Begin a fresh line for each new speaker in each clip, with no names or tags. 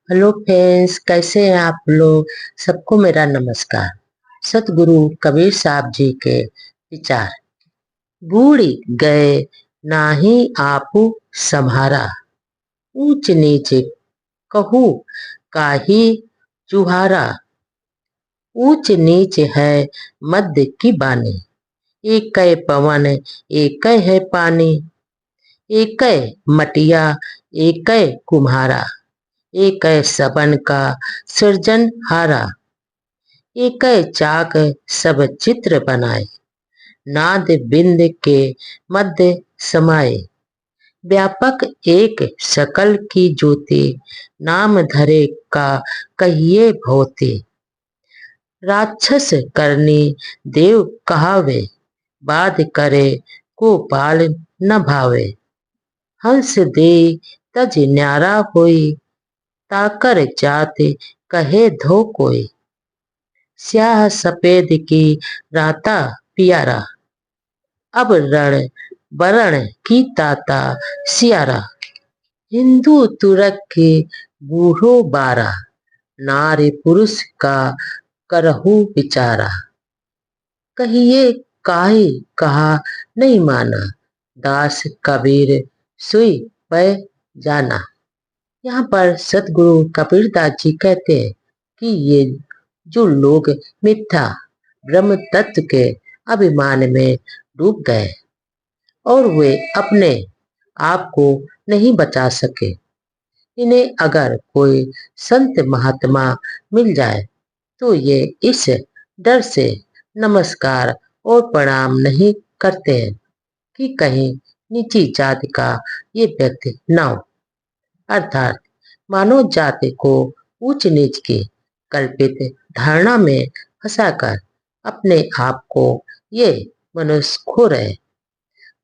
Hello friends, कैसे हैं आप लोग। सबको मेरा नमस्कार। सतगुरु कबीर साहब जी के विचार। बूढ़ी गए नाही आपू सम्हारा, ऊंच नीच कहू काहि चुहारा। ऊंच नीच है मध्य की बानी, एक पवन एक है पानी। एक मटिया एक कुम्हारा, एक सबन का सृजन हारा। एक चाक सब चित्र बनाए, नाद बिंद के मध्य समाये। व्यापक एक सकल की ज्योति, नाम धरे का कहिए भोते। राक्षस करनी देव कहावे, बाध करे को पाल न भावे। हंस दे तज न्यारा होई, ताकर जात कहे धो कोई। स्याह सफेद की राता पियारा, अब रण बरण की ताता सियारा। हिंदू तुरक के बूढ़ो बारा, नारी पुरुष का करहु विचारा। कहिए काहे कहा नहीं माना, दास कबीर सुई पै जाना। यहाँ पर सतगुरु कबीरदास जी कहते हैं कि ये जो लोग मिथ्या ब्रह्म तत्व के अभिमान में डूब गए और वे अपने आप को नहीं बचा सके, इन्हें अगर कोई संत महात्मा मिल जाए तो ये इस डर से नमस्कार और प्रणाम नहीं करते हैं कि कहीं नीची जाति का ये व्यक्ति ना हो। अर्थात मानव जाति को ऊंच नीच की कल्पित धारणा में फंसाकर अपने आप को ये मनुष्य खो रहे,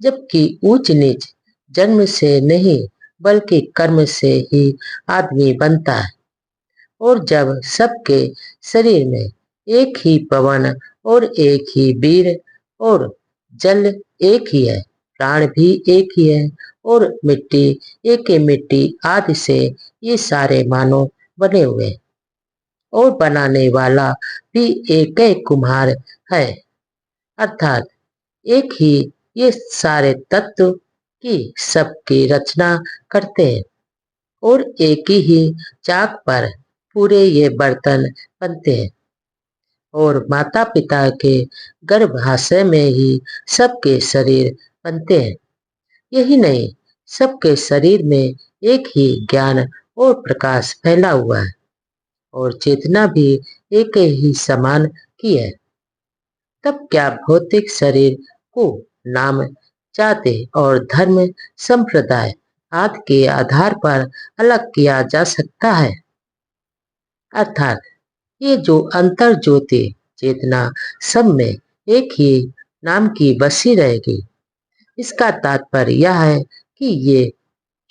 जबकि ऊंच नीच जन्म से नहीं बल्कि कर्म से ही आदमी बनता है। और जब सबके शरीर में एक ही पवन और एक ही वीर और जल एक ही है, प्राण भी एक ही है और मिट्टी एक ही मिट्टी आदि से ये सारे मानव बने हुए और बनाने वाला भी एक ही कुम्हार है। अर्थात एक ही ये सारे तत्व की सबकी रचना करते हैं और एक ही चाक पर पूरे ये बर्तन बनते हैं। और माता पिता के गर्भाशय में ही सबके शरीर बनते हैं। यही नहीं, सबके शरीर में एक ही ज्ञान और प्रकाश फैला हुआ है और चेतना भी एक ही समान की है। तब क्या भौतिक शरीर को नाम, जाति और धर्म संप्रदाय आदि के आधार पर अलग किया जा सकता है। अर्थात ये जो अंतर ज्योति चेतना सब में एक ही नाम की बसी रहेगी। इसका तात्पर्य यह है कि ये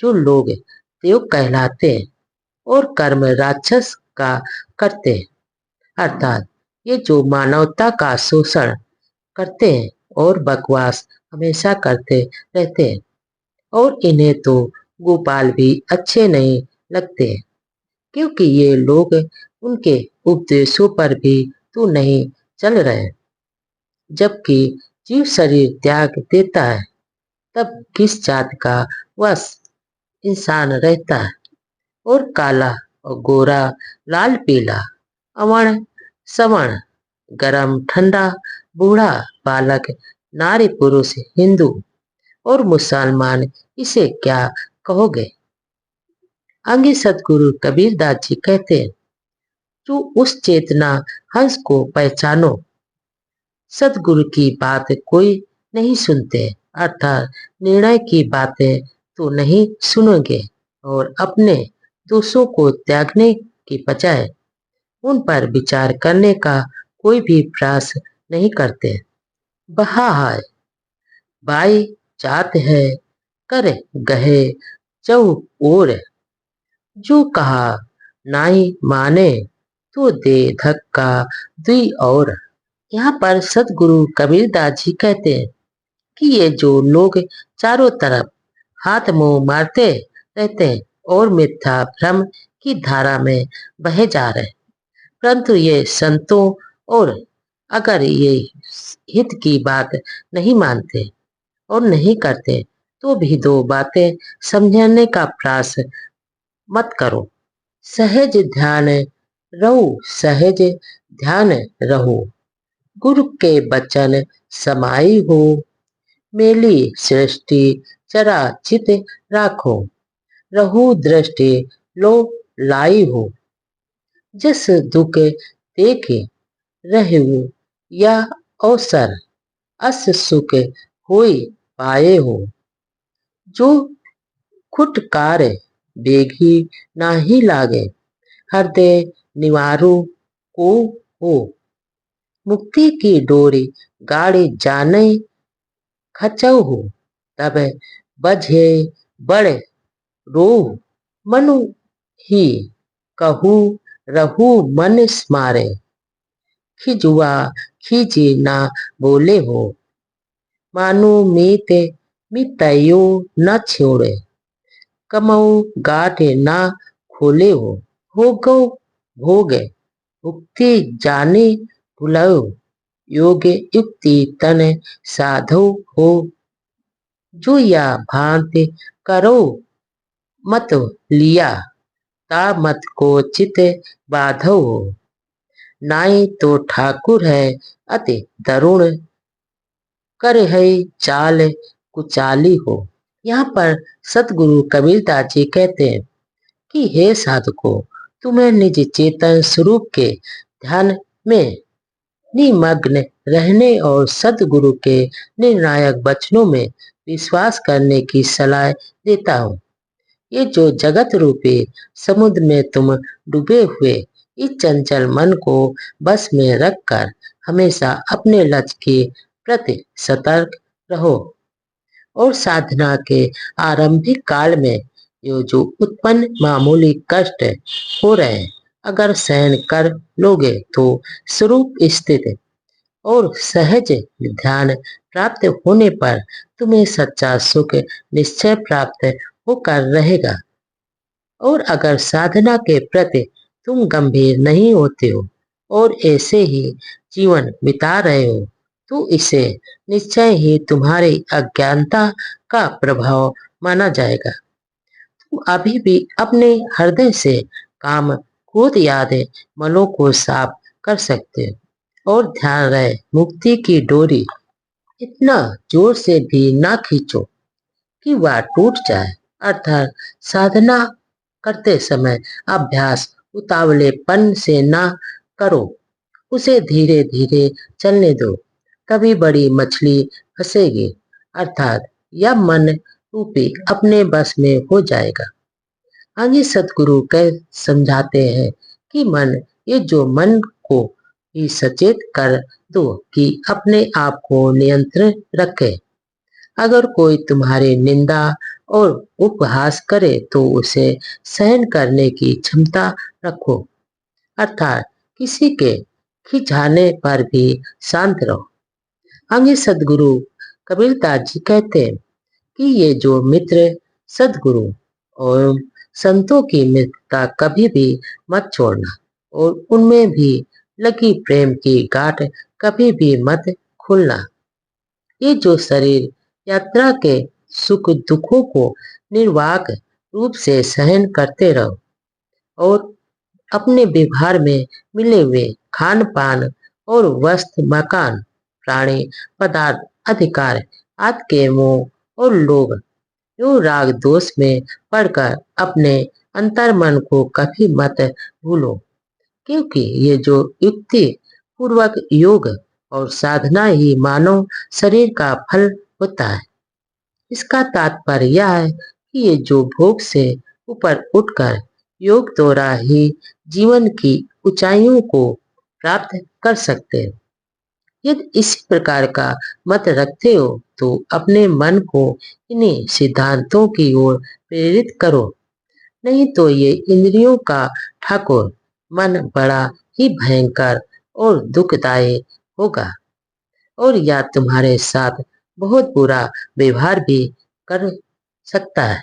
जो लोग देव कहलाते हैं और कर्म राक्षस का करते हैं, अर्थात ये जो मानवता का शोषण करते हैं और बकवास हमेशा करते रहते हैं, और इन्हें तो गोपाल भी अच्छे नहीं लगते हैं, क्योंकि ये लोग उनके उपदेशों पर भी तो नहीं चल रहे। जबकि जीव शरीर त्याग देता है तब किस जात का वह इंसान रहता है। और काला और गोरा, लाल पीला, अवर्ण सवर्ण, गरम ठंडा, बूढ़ा बालक, नारी पुरुष, हिंदू और मुसलमान, इसे क्या कहोगे। आगे सतगुरु कबीरदास जी कहते हैं, जो उस चेतना हंस को पहचानो। सतगुरु की बात कोई नहीं सुनते, अर्थात निर्णय की बातें तो नहीं सुनोगे और अपने दोषों को त्यागने की बजाय उन पर विचार करने का कोई भी प्रयास नहीं करते। बहा है बाई जात है, कर गहे चौ ओर। जो कहा नाई माने, तो दे धक्का दुई और। यहाँ पर सतगुरु कबीरदास जी कहते हैं कि ये जो लोग चारों तरफ हाथ मुंह मारते रहते हैं और मिथ्या भ्रम की धारा में बहे जा रहे, परंतु ये संतों और अगर ये हित की बात नहीं मानते और नहीं करते तो भी दो बातें समझने का प्रयास मत करो। सहज ध्यान रहो, सहज ध्यान रहो, गुरु के बचन समाई हो, मेली सृष्टि चरा चित राखो, रहु दृष्टि लो लाई हो, जस दुख देखे रहु या अवसर, अस सुख होई पाए हो, जो खुटकार बेगी नाही लागे, हृदय निवारु को हो, मुक्ति की डोरी गाड़ी जाने खचौ हो, तब बझे बड़े रो, मनु ही कहू रहू मन स्मारे, खिजुआ खींची ना बोले हो, मानो मीत मितयो न छोड़े, कमऊ गाठे ना खोले हो गो भोगे, मुक्ति जाने भुलाओ, योग युक्ति तन साधो हो, जो या भांति करो मत लिया, ता मत को चित बाधो हो, नाई तो ठाकुर है अति दरुण, कर है चाल कुचाली हो। यहाँ पर सतगुरु कबीरदास जी कहते हैं कि हे साधको, तुम्हें निज चेतन स्वरूप के ध्यान में निमग्न रहने और सतगुरु के निर्णायक वचनों में विश्वास करने की सलाह देता हूँ। ये जो जगत रूपी समुद्र में तुम डूबे हुए इस चंचल मन को बस में रखकर हमेशा अपने लक्ष्य के प्रति सतर्क रहो और साधना के आरंभिक काल में जो उत्पन्न मामूली कष्ट हो रहे हैं, अगर सहन कर लोगे तो स्वरूप स्थित और सहज ध्यान प्राप्त होने पर तुम्हें सच्चा सुख निश्चय प्राप्त होकर रहेगा। और अगर साधना के प्रति तुम गंभीर नहीं होते हो और ऐसे ही जीवन बिता रहे हो तो इसे निश्चय ही तुम्हारी अज्ञानता का प्रभाव माना जाएगा। तुम अभी भी अपने हृदय से काम क्रोध याद मलों को साफ कर सकते हो और ध्यान रहे मुक्ति की डोरी इतना जोर से भी ना खींचो कि वह टूट जाए, अर्थात साधना करते समय अभ्यास उतावलेपन से ना करो, उसे धीरे धीरे चलने दो, कभी बड़ी मछली फंसेगी, अर्थात यह मन रूपी अपने बस में हो जाएगा। आगे सतगुरु कह समझाते हैं कि ये जो मन को ही सचेत कर दो कि अपने आप को नियंत्रण रखे। अगर कोई तुम्हारी निंदा और उपहास करे तो उसे सहन करने की क्षमता रखो, अर्थात किसी के खिंचाने पर भी शांत रहो। आगे सदगुरु कबीरदास जी कहते हैं कि ये जो मित्र सदगुरु और संतों की मित्रता कभी भी मत छोड़ना और उनमें भी लगी प्रेम की गांठ कभी भी मत खोलना। ये जो शरीर यात्रा के सुख दुखों को निर्वाक रूप से सहन करते रहो और अपने व्यवहार में मिले हुए खान पान और वस्त्र मकान प्राणी पदार्थ अधिकार आदि के मोह और लोभ यो राग दोष में पड़कर अपने अंतर मन को कभी मत भूलो, क्योंकि ये जो युक्ति पूर्वक योग और साधना ही मानव शरीर का फल होता है। इसका तात्पर्य यह है कि ये जो भोग से ऊपर उठकर योग द्वारा ही जीवन की ऊंचाइयों को प्राप्त कर सकते हैं। यदि इसी प्रकार का मत रखते हो तो अपने मन को इन्हीं सिद्धांतों की ओर प्रेरित करो, नहीं तो ये इंद्रियों का ठाकुर मन बड़ा ही भयंकर और दुखदायी होगा और या तुम्हारे साथ बहुत बुरा व्यवहार भी कर सकता है।